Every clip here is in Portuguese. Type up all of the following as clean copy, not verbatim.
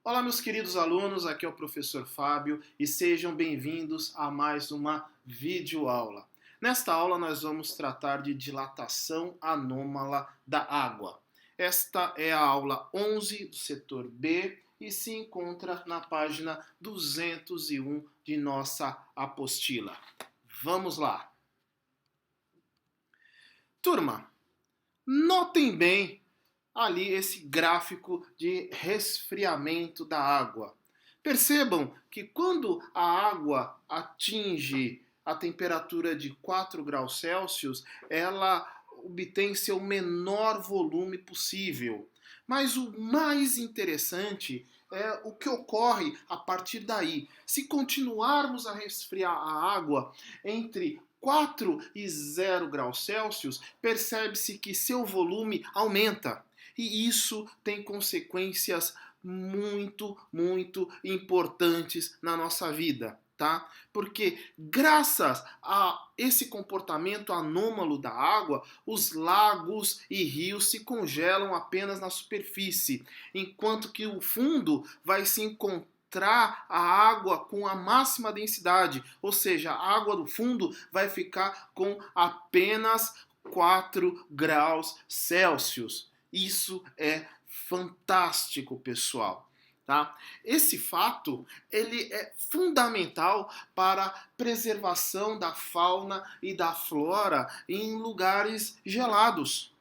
Olá, meus queridos alunos, aqui é o professor Fábio e sejam bem-vindos a mais uma videoaula. Nesta aula, nós vamos tratar de dilatação anômala da água. Esta é a aula 11 do setor B e se encontra na página 201 de nossa apostila. Vamos lá. Turma, notem bem ali esse gráfico de resfriamento da água. Percebam que quando a água atinge a temperatura de 4 graus Celsius, ela obtém seu menor volume possível. Mas o mais interessante é o que ocorre a partir daí. Se continuarmos a resfriar a água entre 4 e 0 graus Celsius, percebe-se que seu volume aumenta. E isso tem consequências muito importantes na nossa vida, tá? Porque graças a esse comportamento anômalo da água, os lagos e rios se congelam apenas na superfície, enquanto que o fundo vai se encontrar a água com a máxima densidade, ou seja, a água do fundo vai ficar com apenas 4 graus Celsius. Isso é fantástico, pessoal. Tá? Esse fato ele é fundamental para a preservação da fauna e da flora em lugares gelados.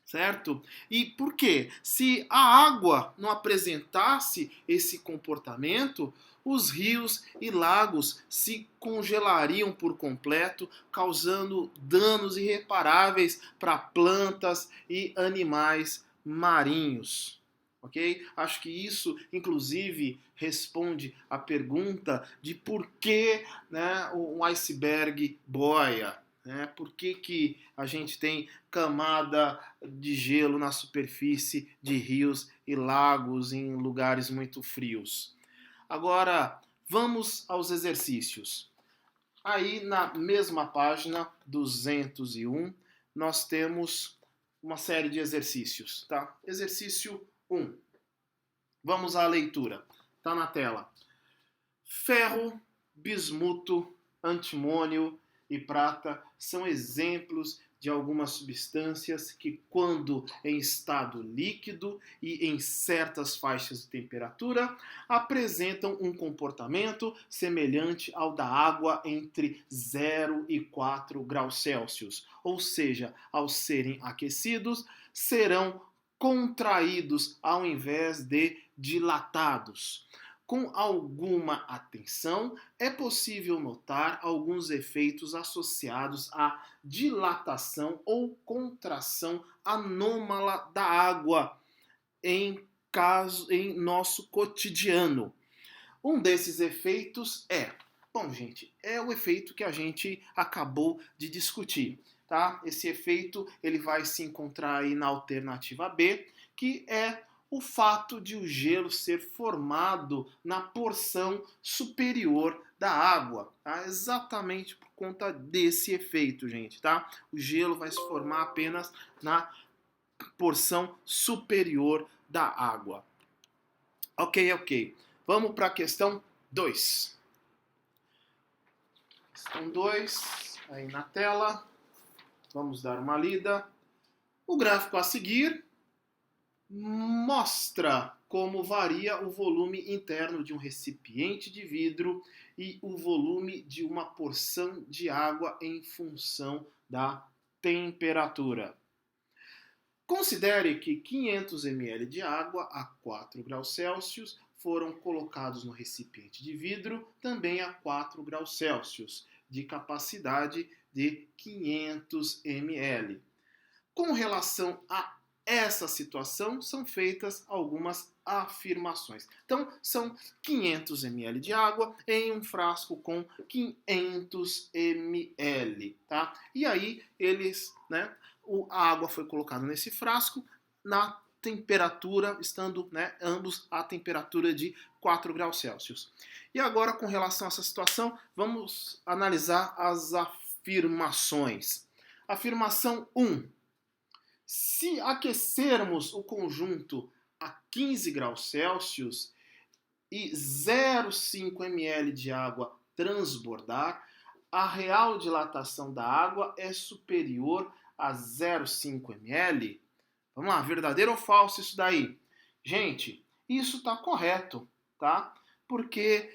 Certo? E por quê? Se a água não apresentasse esse comportamento, os rios e lagos se congelariam por completo, causando danos irreparáveis para plantas e animais marinhos. Ok? Acho que isso, inclusive, responde à pergunta de por que, né, um iceberg boia. Né? Por que a gente tem camada de gelo na superfície de rios e lagos em lugares muito frios? Agora, vamos aos exercícios. Aí, na mesma página 201, nós temos uma série de exercícios. Tá? Exercício 1. Vamos à leitura. Está na tela. Ferro, bismuto, antimônio e prata são exemplos de algumas substâncias que, quando em estado líquido e em certas faixas de temperatura, apresentam um comportamento semelhante ao da água entre 0 e 4 graus Celsius, ou seja, ao serem aquecidos, serão contraídos ao invés de dilatados. Com alguma atenção, é possível notar alguns efeitos associados à dilatação ou contração anômala da água em nosso cotidiano. Um desses efeitos bom, gente, é o efeito que a gente acabou de discutir, tá? Esse efeito ele vai se encontrar aí na alternativa B, que é o fato de o gelo ser formado na porção superior da água, tá? Exatamente por conta desse efeito, gente, tá? O gelo vai se formar apenas na porção superior da água. Ok. Vamos para a questão 2. Questão 2, aí na tela. Vamos dar uma lida. O gráfico a seguir mostra como varia o volume interno de um recipiente de vidro e o volume de uma porção de água em função da temperatura. Considere que 500 ml de água a 4 graus Celsius foram colocados no recipiente de vidro, também a 4 graus Celsius, de capacidade de 500 ml. Com relação a essa situação, são feitas algumas afirmações. Então, são 500 ml de água em um frasco com 500 ml, tá? E aí, a água foi colocada nesse frasco na temperatura, estando, ambos a temperatura de 4 graus Celsius. E agora, com relação a essa situação, vamos analisar as afirmações. Afirmação 1. Se aquecermos o conjunto a 15 graus Celsius, e 0,5 ml de água transbordar, a real dilatação da água é superior a 0,5 ml? Vamos lá, verdadeiro ou falso isso daí? Gente, isso está correto, tá? Porque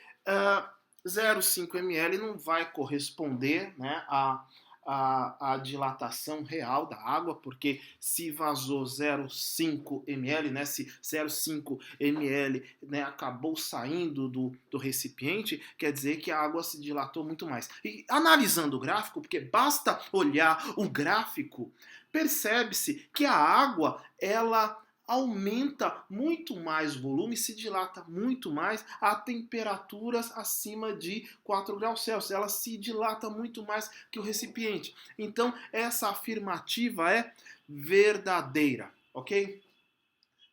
0,5 ml não vai corresponder, né, a dilatação real da água, porque se vazou 0,5 ml, né, se 0,5 ml, né, acabou saindo do recipiente, quer dizer que a água se dilatou muito mais. E analisando o gráfico, porque basta olhar o gráfico, percebe-se que a água, ela aumenta muito mais o volume, se dilata muito mais a temperaturas acima de 4 graus Celsius. Ela se dilata muito mais que o recipiente. Então, essa afirmativa é verdadeira, ok?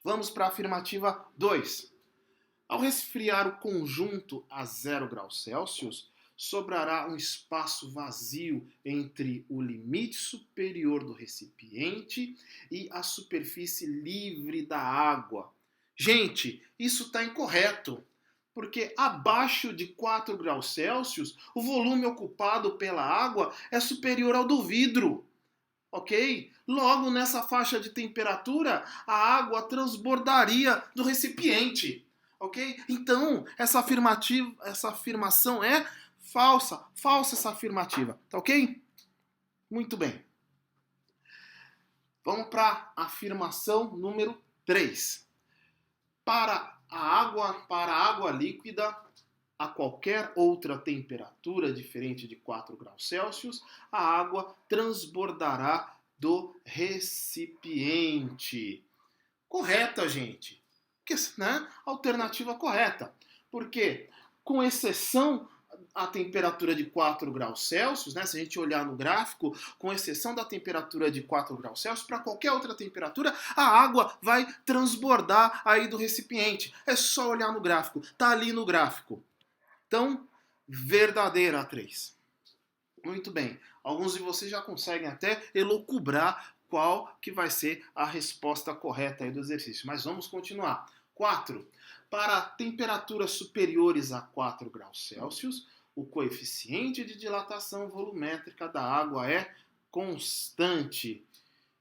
Vamos para a afirmativa 2. Ao resfriar o conjunto a 0 graus Celsius, sobrará um espaço vazio entre o limite superior do recipiente e a superfície livre da água. Gente, isso está incorreto, porque abaixo de 4 graus Celsius, o volume ocupado pela água é superior ao do vidro. Ok? Logo, nessa faixa de temperatura, a água transbordaria do recipiente. Ok? Então, essa afirmação é falsa. Falsa essa afirmativa. Tá ok? Muito bem. Vamos para a afirmação número 3. Para a água líquida, a qualquer outra temperatura diferente de 4 graus Celsius, a água transbordará do recipiente. Correta, gente. Né? Alternativa correta. Porque, com exceção a temperatura de 4 graus Celsius, né? Se a gente olhar no gráfico, com exceção da temperatura de 4 graus Celsius, para qualquer outra temperatura, a água vai transbordar aí do recipiente. É só olhar no gráfico. Tá ali no gráfico. Então, verdadeira a 3. Muito bem. Alguns de vocês já conseguem até elocubrar qual que vai ser a resposta correta aí do exercício. Mas vamos continuar. 4. Para temperaturas superiores a 4 graus Celsius, o coeficiente de dilatação volumétrica da água é constante.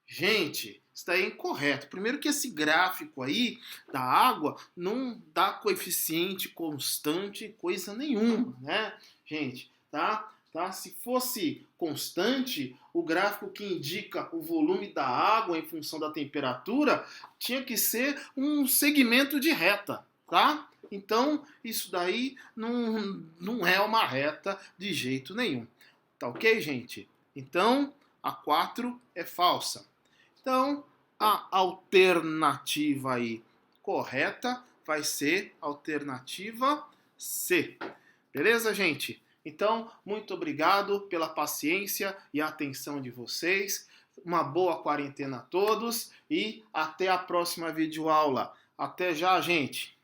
Gente, isso daí é incorreto. Primeiro que esse gráfico aí da água não dá coeficiente constante coisa nenhuma, né, gente? Tá? Se fosse constante, o gráfico que indica o volume da água em função da temperatura tinha que ser um segmento de reta, tá? Então, isso daí não é uma reta de jeito nenhum. Tá ok, gente? Então, a 4 é falsa. Então, a alternativa aí correta vai ser a alternativa C. Beleza, gente? Então, muito obrigado pela paciência e atenção de vocês. Uma boa quarentena a todos e até a próxima videoaula. Até já, gente!